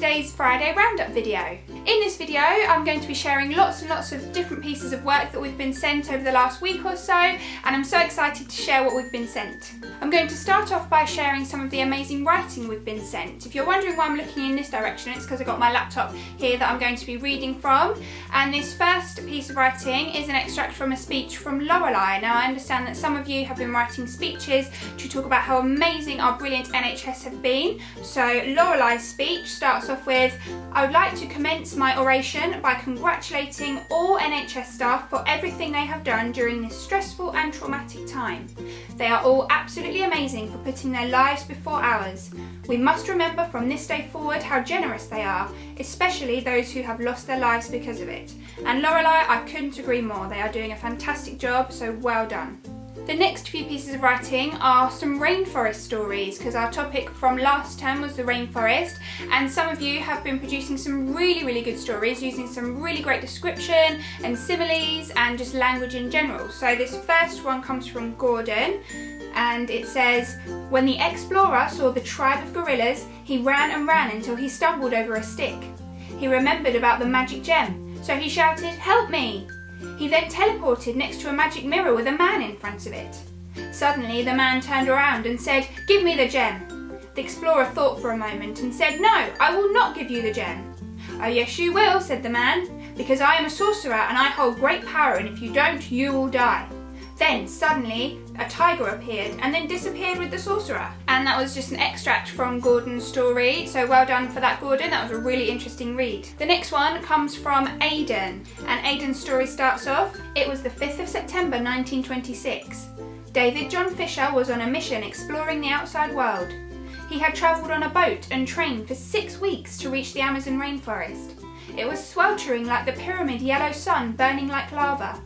today's Friday Roundup video. In this video I'm going to be sharing lots and lots of different pieces of work that we've been sent over the last week or so, and I'm so excited to share what we've been sent. I'm going to start off by sharing some of the amazing writing we've been sent. If you're wondering why I'm looking in this direction, it's because I've got my laptop here that I'm going to be reading from, and this first piece of writing is an extract from a speech from Lorelei. Now I understand that some of you have been writing speeches to talk about how amazing our brilliant NHS have been. So Lorelei's speech starts off with, "I would like to commence my oration by congratulating all NHS staff for everything they have done during this stressful and traumatic time. They are all absolutely amazing for putting their lives before ours. We must remember from this day forward how generous they are, especially those who have lost their lives because of it." And Lorelei, I couldn't agree more. They are doing a fantastic job, so well done. The next few pieces of writing are some rainforest stories, because our topic from last term was the rainforest, and some of you have been producing some really good stories using some really great description and similes and just language in general. So this first one comes from Gordon, and it says, "When the explorer saw the tribe of gorillas, he ran and ran until he stumbled over a stick. He remembered about the magic gem, so he shouted, 'Help me!' He then teleported next to a magic mirror with a man in front of it. Suddenly the man turned around and said, 'Give me the gem.' The explorer thought for a moment and said, 'No, I will not give you the gem.' 'Oh yes you will,' said the man, 'because I am a sorcerer and I hold great power, and if you don't, you will die.' Then suddenly a tiger appeared and then disappeared with the sorcerer." And that was just an extract from Gordon's story, so well done for that, Gordon. That was a really interesting read. The next one comes from Aidan, and Aidan's story starts off, "It was the 5th of September 1926. David John Fisher was on a mission exploring the outside world. He had travelled on a boat and train for 6 weeks to reach the Amazon rainforest. It was sweltering like the pyramid yellow sun burning like lava.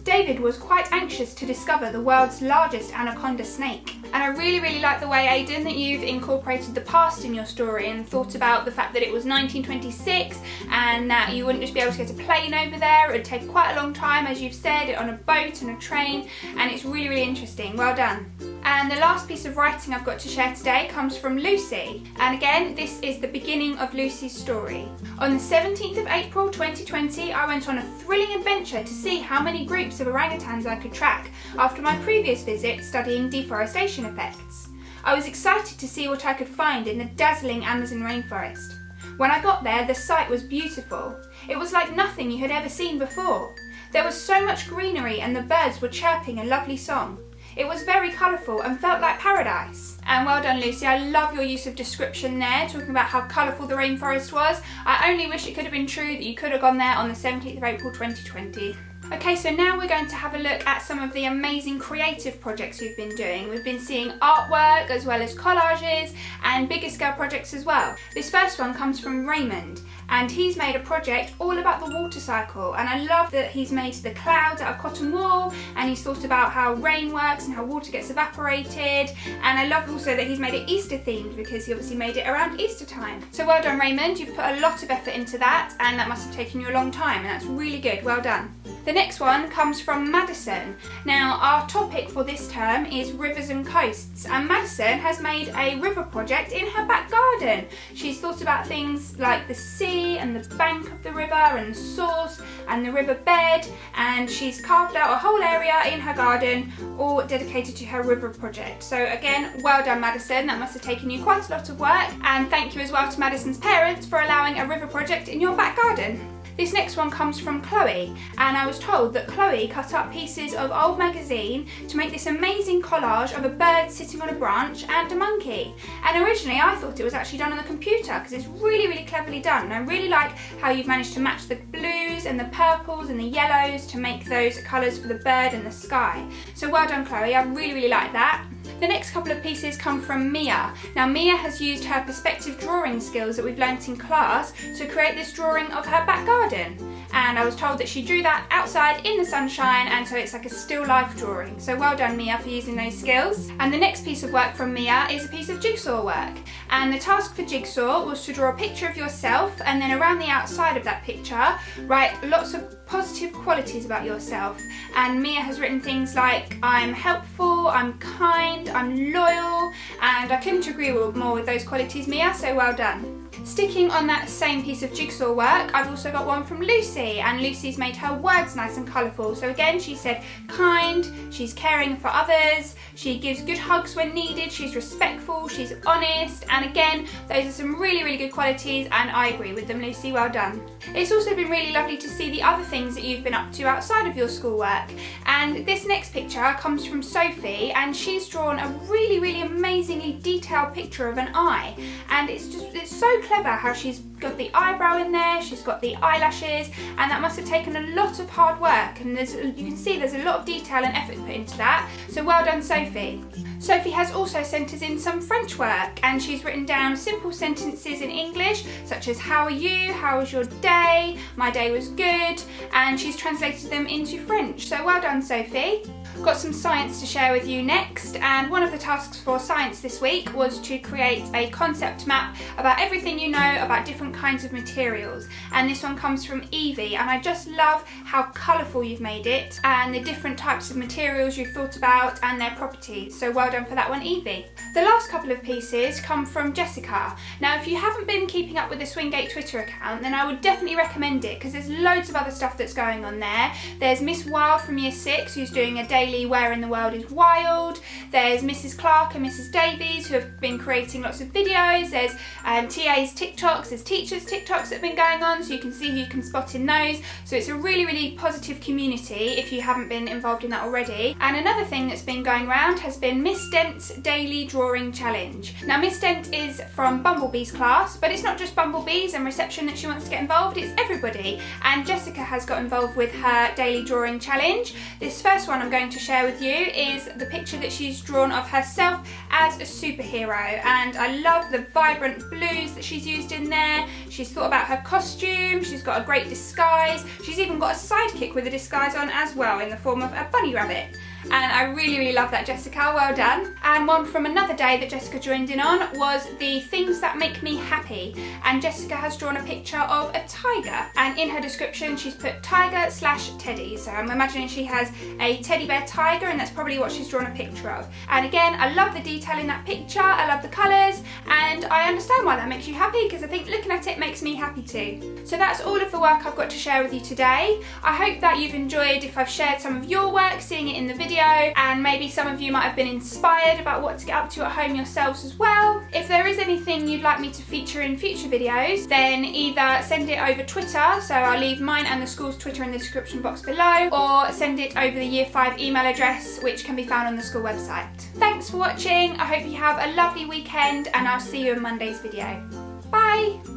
David was quite anxious to discover the world's largest anaconda snake." And I really like the way, Aidan, that you've incorporated the past in your story and thought about the fact that it was 1926 and that you wouldn't just be able to get a plane over there. It would take quite a long time, as you've said, on a boat and a train, and it's really interesting. Well done. And the last piece of writing I've got to share today comes from Lucy. And again, this is the beginning of Lucy's story. "On the 17th of April 2020, I went on a thrilling adventure to see how many groups of orangutans I could track after my previous visit studying deforestation effects. I was excited to see what I could find in the dazzling Amazon rainforest. When I got there, the sight was beautiful. It was like nothing you had ever seen before. There was so much greenery and the birds were chirping a lovely song. It was very colourful and felt like paradise." And well done, Lucy. I love your use of description there, talking about how colourful the rainforest was. I only wish it could have been true that you could have gone there on the 17th of April 2020. Okay, so now we're going to have a look at some of the amazing creative projects we've been doing. We've been seeing artwork as well as collages and bigger scale projects as well. This first one comes from Raymond, and he's made a project all about the water cycle, and I love that he's made the clouds out of cotton wool, and he's thought about how rain works and how water gets evaporated, and I love also that he's made it Easter themed because he obviously made it around Easter time. So well done, Raymond. You've put a lot of effort into that, and that must have taken you a long time, and that's really good. Well done. The next one comes from Madison. Now our topic for this term is rivers and coasts, and Madison has made a river project in her back garden. She's thought about things like the sea and the bank of the river and the source and the river bed, and she's carved out a whole area in her garden all dedicated to her river project. So again, well done, Madison. That must have taken you quite a lot of work, and thank you as well to Madison's parents for allowing a river project in your back garden. This next one comes from Chloe, and I was told that Chloe cut up pieces of old magazine to make this amazing collage of a bird sitting on a branch and a monkey. And originally I thought it was actually done on the computer because it's really cleverly done, and I really like how you've managed to match the blues and the purples and the yellows to make those colours for the bird and the sky. So well done, Chloe. I really like that. The next couple of pieces come from Mia. Now Mia has used her perspective drawing skills that we've learnt in class to create this drawing of her back garden. And I was told that she drew that outside in the sunshine, and so it's like a still life drawing. So well done, Mia, for using those skills. And the next piece of work from Mia is a piece of jigsaw work. And the task for jigsaw was to draw a picture of yourself, and then around the outside of that picture write lots of positive qualities about yourself. And Mia has written things like, I'm helpful, I'm kind, I'm loyal, and I couldn't agree more with those qualities, Mia, so well done. Sticking on that same piece of jigsaw work, I've also got one from Lucy, and Lucy's made her words nice and colourful. So again, she said kind, she's caring for others, she gives good hugs when needed, she's respectful, she's honest, and again, those are some really, really good qualities, and I agree with them, Lucy, well done. It's also been really lovely to see the other things that you've been up to outside of your schoolwork, and this next picture comes from Sophie, and she's drawn a really, really amazingly detailed picture of an eye, and it's so clever how she's got the eyebrow in there, she's got the eyelashes, and that must have taken a lot of hard work, and you can see there's a lot of detail and effort put into that, so well done, Sophie. Sophie has also sent us in some French work, and she's written down simple sentences in English such as how are you, how was your day, my day was good, and she's translated them into French, so well done, Sophie. Got some science to share with you next, and one of the tasks for science this week was to create a concept map about everything you know about different kinds of materials, and this one comes from Evie, and I just love how colourful you've made it and the different types of materials you've thought about and their properties, so well done for that one, Evie. The last couple of pieces come from Jessica. Now if you haven't been keeping up with the Swingate Twitter account, then I would definitely recommend it because there's loads of other stuff that's going on there. There's Miss Wild from Year 6 who's doing a daily Where in the World is Wild. There's Mrs. Clark and Mrs. Davies who have been creating lots of videos. There's TA's TikToks, there's teachers' TikToks that have been going on, so you can see who you can spot in those. So it's a really, really positive community if you haven't been involved in that already. And another thing that's been going around has been Miss Dent's Daily Drawing Challenge. Now Miss Dent is from Bumblebee's class, but it's not just Bumblebees and reception that she wants to get involved, it's everybody. And Jessica has got involved with her Daily Drawing Challenge. This first one I'm going to share with you is the picture that she's drawn of herself as a superhero, and I love the vibrant blues that she's used in there. She's thought about her costume, she's got a great disguise, she's even got a sidekick with a disguise on as well in the form of a bunny rabbit. And I really, really love that, Jessica, well done. And one from another day that Jessica joined in on was the things that make me happy, and Jessica has drawn a picture of a tiger, and in her description she's put tiger/teddy, so I'm imagining she has a teddy bear tiger, and that's probably what she's drawn a picture of. And again, I love the detail in that picture, I love the colours, and I understand why that makes you happy because I think looking at it makes me happy too. So that's all of the work I've got to share with you today. I hope that you've enjoyed if I've shared some of your work, seeing it in the video, and maybe some of you might have been inspired about what to get up to at home yourselves as well. If there is anything you'd like me to feature in future videos, then either send it over Twitter, so I'll leave mine and the school's Twitter in the description box below, or send it over the Year 5 email address, which can be found on the school website. Thanks for watching, I hope you have a lovely weekend, and I'll see you in Monday's video. Bye!